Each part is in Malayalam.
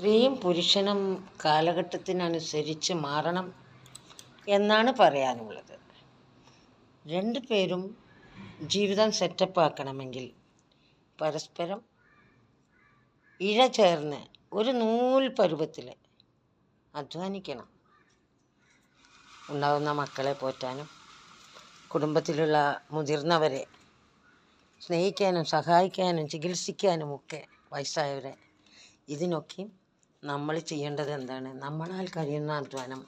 സ്ത്രീയും പുരുഷനും കാലഘട്ടത്തിനനുസരിച്ച് മാറണം എന്നാണ് പറയാനുള്ളത്. രണ്ടുപേരും ജീവിതം സെറ്റപ്പാക്കണമെങ്കിൽ പരസ്പരം ഇഴചേർന്ന് ഒരു നൂൽ പരുവത്തിൽ അധ്വാനിക്കണം. ഉണ്ടാകുന്ന മക്കളെ പോറ്റാനും കുടുംബത്തിലുള്ള മുതിർന്നവരെ സ്നേഹിക്കാനും സഹായിക്കാനും ചികിത്സിക്കാനുമൊക്കെ വയസ്സായവരെ ഇതിനൊക്കെ നമ്മൾ ചെയ്യേണ്ടത് എന്താണ്? നമ്മളാൽ കഴിയുന്ന അധ്വാനം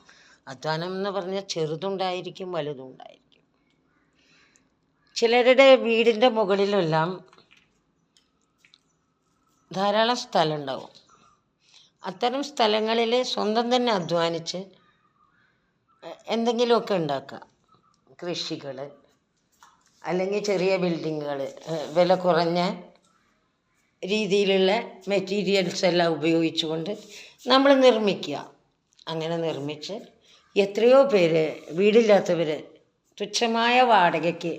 എന്ന് പറഞ്ഞാൽ ചെറുതുണ്ടായിരിക്കും വലുതുണ്ടായിരിക്കും. ചിലരുടെ വീടിൻ്റെ മുകളിലെല്ലാം ധാരാളം സ്ഥലം ഉണ്ടാവും. അത്തരം സ്ഥലങ്ങളിൽ സ്വന്തം തന്നെ അധ്വാനിച്ച് എന്തെങ്കിലുമൊക്കെ ഉണ്ടാക്കുക. കൃഷികൾ അല്ലെങ്കിൽ ചെറിയ ബിൽഡിങ്ങുകൾ, വില കുറഞ്ഞ രീതിയിലുള്ള മെറ്റീരിയൽസ് എല്ലാം ഉപയോഗിച്ചുകൊണ്ട് നമ്മൾ നിർമ്മിക്കുക. അങ്ങനെ നിർമ്മിച്ച് എത്രയോ പേര് വീടില്ലാത്തവർ തുച്ഛമായ വാടകയ്ക്ക്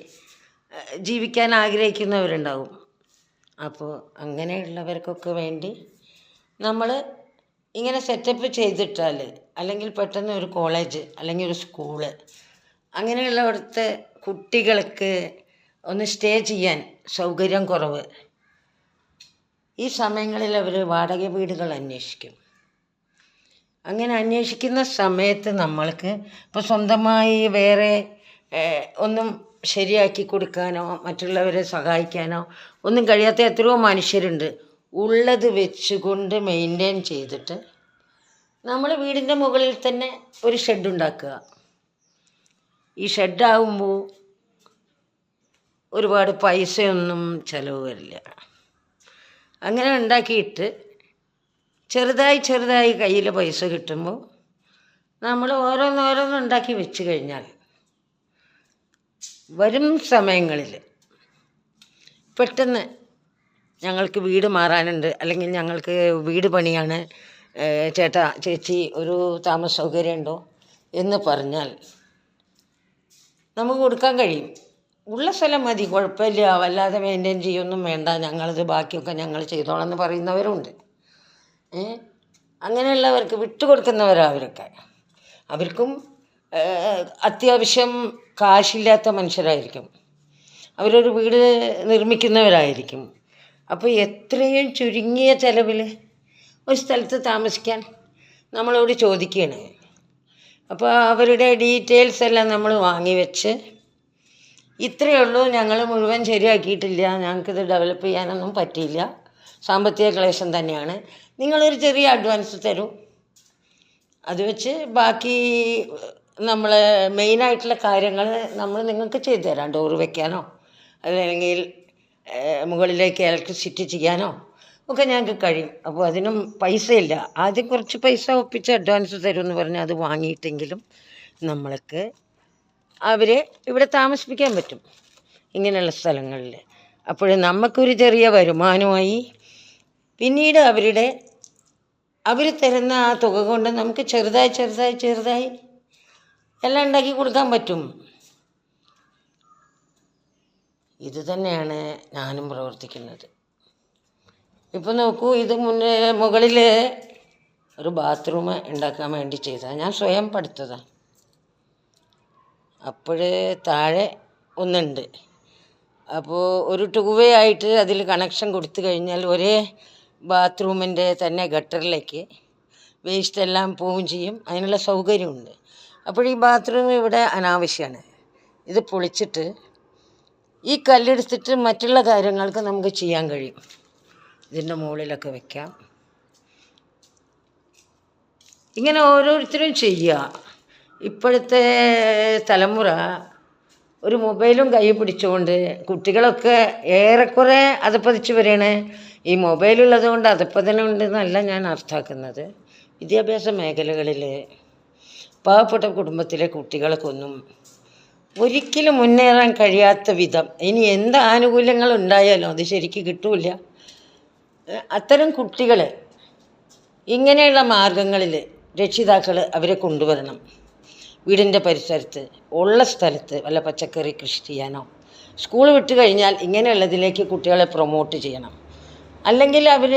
ജീവിക്കാൻ ആഗ്രഹിക്കുന്നവരുണ്ടാവും. അപ്പോൾ അങ്ങനെയുള്ളവർക്കൊക്കെ വേണ്ടി നമ്മൾ ഇങ്ങനെ സെറ്റപ്പ് ചെയ്തിട്ടാൽ, അല്ലെങ്കിൽ പെട്ടെന്ന് ഒരു കോളേജ് അല്ലെങ്കിൽ ഒരു സ്കൂള് അങ്ങനെയുള്ളവിടുത്തെ കുട്ടികൾക്ക് ഒന്ന് സ്റ്റേ ചെയ്യാൻ സൗകര്യം കുറവ്, ഈ സമയങ്ങളിൽ അവർ വാടക വീടുകൾ അന്വേഷിക്കും. അങ്ങനെ അന്വേഷിക്കുന്ന സമയത്ത് നമ്മൾക്ക് ഇപ്പോൾ സ്വന്തമായി വേറെ ഒന്നും ശരിയാക്കി കൊടുക്കാനോ മറ്റുള്ളവരെ സഹായിക്കാനോ ഒന്നും കഴിയാത്ത എത്രയോ മനുഷ്യരുണ്ട്. ഉള്ളത് വെച്ചുകൊണ്ട് മെയിൻറ്റെയിൻ ചെയ്തിട്ട് നമ്മൾ വീടിൻ്റെ മുകളിൽ തന്നെ ഒരു ഷെഡ് ഉണ്ടാക്കുക. ഈ ഷെഡാകുമ്പോൾ ഒരുപാട് പൈസയൊന്നും ചിലവ് വരില്ല. അങ്ങനെ ഉണ്ടാക്കിയിട്ട് ചെറുതായി കയ്യിൽ പൈസ കിട്ടുമ്പോൾ നമ്മൾ ഓരോന്നോരോന്ന് ഉണ്ടാക്കി വെച്ച് കഴിഞ്ഞാൽ വരും സമയങ്ങളിൽ പെട്ടെന്ന് ഞങ്ങൾക്ക് വീട് മാറാനുണ്ട്, അല്ലെങ്കിൽ ഞങ്ങൾക്ക് വീട് പണിയാണ്, ചേട്ടാ ചേച്ചി ഒരു താമസ സൗകര്യം ഉണ്ടോ എന്ന് പറഞ്ഞാൽ നമുക്ക് കൊടുക്കാൻ കഴിയും. ഉള്ള സ്ഥലം മതി, കുഴപ്പമില്ല, വല്ലാതെ മെയിൻറ്റെയിൻ ചെയ്യൊന്നും വേണ്ട, ഞങ്ങളിത് ബാക്കിയൊക്കെ ഞങ്ങൾ ചെയ്തോളാം എന്ന് പറയുന്നവരുണ്ട്. അങ്ങനെയുള്ളവർക്ക് വിട്ടുകൊടുക്കുന്നവരവരൊക്കെ. അവർക്കും അത്യാവശ്യം കാശില്ലാത്ത മനുഷ്യരായിരിക്കും, അവരൊരു വീട് നിർമ്മിക്കുന്നവരായിരിക്കും. അപ്പോൾ എത്രയും ചുരുങ്ങിയ ചിലവിൽ ഒരു സ്ഥലത്ത് താമസിക്കാൻ നമ്മളോട് ചോദിക്കുകയാണ്. അപ്പോൾ അവരുടെ ഡീറ്റെയിൽസ് എല്ലാം നമ്മൾ വാങ്ങി വെച്ച്, ഇത്രയേ ഉള്ളൂ, ഞങ്ങൾ മുഴുവൻ ശരിയാക്കിയിട്ടില്ല, ഞങ്ങൾക്കിത് ഡെവലപ്പ് ചെയ്യാനൊന്നും പറ്റിയില്ല, സാമ്പത്തിക ക്ലേശം തന്നെയാണ്, നിങ്ങളൊരു ചെറിയ അഡ്വാൻസ് തരൂ, അത് വെച്ച് ബാക്കി നമ്മൾ മെയിനായിട്ടുള്ള കാര്യങ്ങൾ നമ്മൾ നിങ്ങൾക്ക് ചെയ്തു തരാം. ഡോറ് വയ്ക്കാനോ അല്ലെങ്കിൽ മുകളിലേക്ക് ഇലക്ട്രിസിറ്റി ചെയ്യാനോ ഒക്കെ ഞങ്ങൾക്ക് കഴിയും. അപ്പോൾ അതിനും പൈസയില്ല, ആദ്യം കുറച്ച് പൈസ ഒപ്പിച്ച് അഡ്വാൻസ് തരുമെന്ന് പറഞ്ഞാൽ അത് വാങ്ങിയിട്ടെങ്കിലും നമ്മൾക്ക് അവരെ ഇവിടെ താമസിപ്പിക്കാൻ പറ്റും ഇങ്ങനെയുള്ള സ്ഥലങ്ങളിൽ. അപ്പോൾ നമുക്കൊരു ചെറിയ വരുമാനമായി പിന്നീട് അവർ തരുന്ന ആ തുക കൊണ്ട് നമുക്ക് ചെറുതായി എല്ലാം ഉണ്ടാക്കി കൊടുക്കാൻ പറ്റും. ഇത് തന്നെയാണ് ഞാനും പ്രവർത്തിക്കുന്നത്. ഇപ്പോൾ നോക്കൂ, ഇത് മുകളിൽ ഒരു ബാത്റൂം ഉണ്ടാക്കാൻ വേണ്ടി ചെയ്തതാണ്, ഞാൻ സ്വയം പഠിത്തതാണ്. അപ്പോൾ താഴെ ഒന്നുണ്ട്. അപ്പോൾ ഒരു 2 വേ ആയിട്ട് അതിൽ കണക്ഷൻ കൊടുത്തു കഴിഞ്ഞാൽ ഒരേ ബാത്റൂമിൻ്റെ തന്നെ ഗട്ടറിലേക്ക് വേസ്റ്റെല്ലാം പോവുകയും ചെയ്യും, അതിനുള്ള സൗകര്യമുണ്ട്. അപ്പോൾ ഈ ബാത്റൂം ഇവിടെ അനാവശ്യമാണ്. ഇത് പൊളിച്ചിട്ട് ഈ കല്ലെടുത്തിട്ട് മറ്റുള്ള കാര്യങ്ങൾക്ക് നമുക്ക് ചെയ്യാൻ കഴിയും. ഇതിൻ്റെ മുകളിലൊക്കെ വയ്ക്കാം. ഇങ്ങനെ ഓരോരുത്തരും ചെയ്യുക. ഇപ്പോഴത്തെ തലമുറ ഒരു മൊബൈലും കൈ പിടിച്ചുകൊണ്ട്, കുട്ടികളൊക്കെ ഏറെക്കുറെ അധപ്പതിച്ച് വരികയാണ്. ഈ മൊബൈലുള്ളത് കൊണ്ട് അധപ്പതനം ഉണ്ടെന്നല്ല ഞാൻ അർത്ഥാക്കുന്നത്. വിദ്യാഭ്യാസ മേഖലകളിൽ പാവപ്പെട്ട കുടുംബത്തിലെ കുട്ടികൾക്കൊന്നും ഒരിക്കലും മുന്നേറാൻ കഴിയാത്ത വിധം, ഇനി എന്ത് ആനുകൂല്യങ്ങൾ ഉണ്ടായാലും അത് ശരിക്ക് കിട്ടൂല. അത്തരം കുട്ടികൾ ഇങ്ങനെയുള്ള മാർഗങ്ങളിൽ രക്ഷിതാക്കൾ അവരെ കൊണ്ടുവരണം. വീടിൻ്റെ പരിസരത്ത് ഉള്ള സ്ഥലത്ത് വല്ല പച്ചക്കറി കൃഷി ചെയ്യാനോ, സ്കൂൾ വിട്ട് കഴിഞ്ഞാൽ ഇങ്ങനെയുള്ളതിലേക്ക് കുട്ടികളെ പ്രൊമോട്ട് ചെയ്യണം. അല്ലെങ്കിൽ അവർ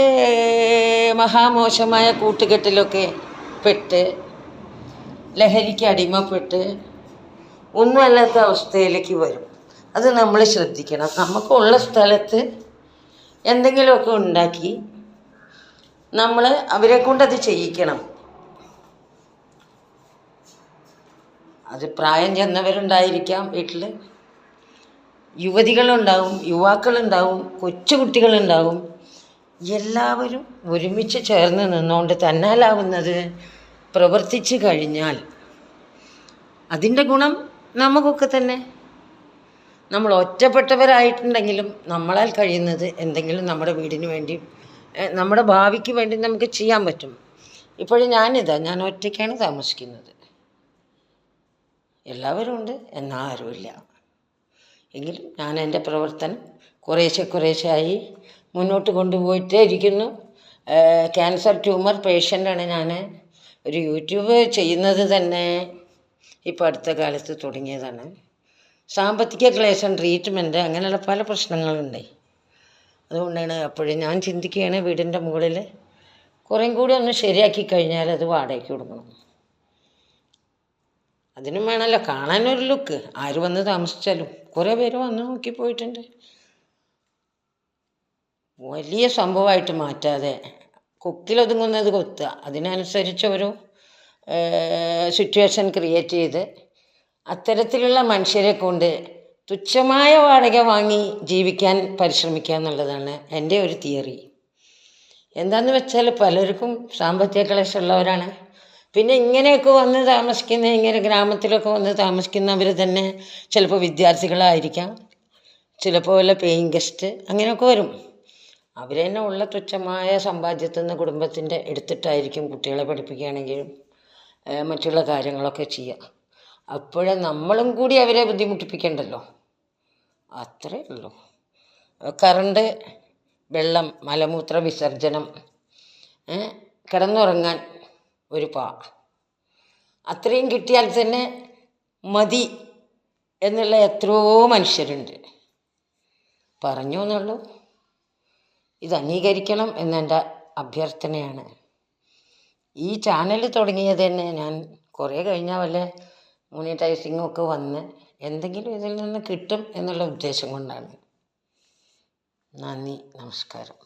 മഹാമോശമായ കൂട്ടുകെട്ടിലൊക്കെ പെട്ട് ലഹരിക്ക് അടിമപ്പെട്ട് ഒന്നുമല്ലാത്ത അവസ്ഥയിലേക്ക് വരും. അത് നമ്മൾ ശ്രദ്ധിക്കണം. നമുക്കുള്ള സ്ഥലത്ത് എന്തെങ്കിലുമൊക്കെ ഉണ്ടാക്കി നമ്മൾ അവരെ കൊണ്ടത് ചെയ്യിക്കണം. അത് പ്രായം ചെന്നവരുണ്ടായിരിക്കാം വീട്ടിൽ, യുവതികളുണ്ടാവും, യുവാക്കളുണ്ടാവും, കൊച്ചുകുട്ടികളുണ്ടാവും. എല്ലാവരും ഒരുമിച്ച് ചേർന്ന് നിന്നുകൊണ്ട് തന്നാലാവുന്നത് പ്രവർത്തിച്ചു കഴിഞ്ഞാൽ അതിൻ്റെ ഗുണം നമുക്കൊക്കെ തന്നെ. നമ്മൾ ഒറ്റപ്പെട്ടവരായിട്ടുണ്ടെങ്കിലും നമ്മളാൽ കഴിയുന്നത് എന്തെങ്കിലും നമ്മുടെ വീടിന് വേണ്ടി, നമ്മുടെ ഭാവിക്ക് വേണ്ടി നമുക്ക് ചെയ്യാൻ പറ്റും. ഇപ്പോഴും ഞാൻ ഒറ്റയ്ക്കാണ് താമസിക്കുന്നത്. എല്ലാവരും ഉണ്ട്, എന്നാൽ ആരുമില്ല. എങ്കിലും ഞാൻ എൻ്റെ പ്രവർത്തനം കുറേശ്ശെയായി മുന്നോട്ട് കൊണ്ടുപോയിട്ടേ ഇരിക്കുന്നു. ക്യാൻസർ ട്യൂമർ പേഷ്യൻ്റാണ് ഞാൻ. ഒരു യൂട്യൂബ് ചെയ്യുന്നത് തന്നെ ഇപ്പോൾ അടുത്ത കാലത്ത് തുടങ്ങിയതാണ്. സാമ്പത്തിക ക്ലേശം, ട്രീറ്റ്മെൻറ്റ്, അങ്ങനെയുള്ള പല പ്രശ്നങ്ങളുണ്ട്. അതുകൊണ്ടാണ് അപ്പോഴും ഞാൻ ചിന്തിക്കുകയാണ്, വീടിൻ്റെ മുകളിൽ കുറേം കൂടി ഒന്ന് ശരിയാക്കി കഴിഞ്ഞാൽ അത് വാടകയ്ക്ക് കൊടുക്കണം. അതിനും വേണമല്ലോ കാണാനൊരു ലുക്ക്. ആര് വന്ന് താമസിച്ചാലും കുറേ പേര് വന്ന് നോക്കി പോയിട്ടുണ്ട്. വലിയ സംഭവമായിട്ട് മാറ്റാതെ കൊക്കിലൊതുങ്ങുന്നത് കൊത്തുക, അതിനനുസരിച്ച് ഒരു സിറ്റുവേഷൻ ക്രിയേറ്റ് ചെയ്ത് അത്തരത്തിലുള്ള മനുഷ്യരെ കൊണ്ട് തുച്ഛമായ വാടക വാങ്ങി ജീവിക്കാൻ പരിശ്രമിക്കുക എന്നുള്ളതാണ് എൻ്റെ ഒരു തിയറി. എന്താണെന്ന് വെച്ചാൽ പലർക്കും സാമ്പത്തിക ക്ലേശമുള്ളവരാണ്. പിന്നെ ഇങ്ങനെയൊക്കെ വന്ന് താമസിക്കുന്ന, ഇങ്ങനെ ഗ്രാമത്തിലൊക്കെ വന്ന് താമസിക്കുന്നവർ തന്നെ ചിലപ്പോൾ വിദ്യാർത്ഥികളായിരിക്കാം, ചിലപ്പോൾ വല്ല പേയിങ് ഗസ്റ്റ്, അങ്ങനെയൊക്കെ വരും. അവർ തന്നെ ഉള്ള തുച്ഛമായ സമ്പാദ്യത്തിൽ നിന്ന് കുടുംബത്തിൻ്റെ എടുത്തിട്ടായിരിക്കും കുട്ടികളെ പഠിപ്പിക്കുകയാണെങ്കിലും മറ്റുള്ള കാര്യങ്ങളൊക്കെ ചെയ്യുക. അപ്പോഴേ നമ്മളും കൂടി അവരെ ബുദ്ധിമുട്ടിപ്പിക്കണ്ടല്ലോ, അത്രയേ ഉള്ളൂ. കറണ്ട്, വെള്ളം, മലമൂത്ര വിസർജനം, കിടന്നുറങ്ങാൻ ഒരു അത്രയും കിട്ടിയാൽ തന്നെ മതി എന്നുള്ള എത്രയോ മനുഷ്യരുണ്ട്. പറഞ്ഞു എന്നുള്ളൂ. ഇത് അംഗീകരിക്കണം എന്നെൻ്റെ അഭ്യർത്ഥനയാണ്. ഈ ചാനൽ തുടങ്ങിയത് തന്നെ ഞാൻ കുറേ കഴിഞ്ഞാൽ വല്ല മോണിറ്റൈസിങ്ങൊക്കെ വന്ന് എന്തെങ്കിലും ഇതിൽ നിന്ന് കിട്ടും എന്നുള്ള ഉദ്ദേശം കൊണ്ടാണ്. നന്ദി, നമസ്കാരം.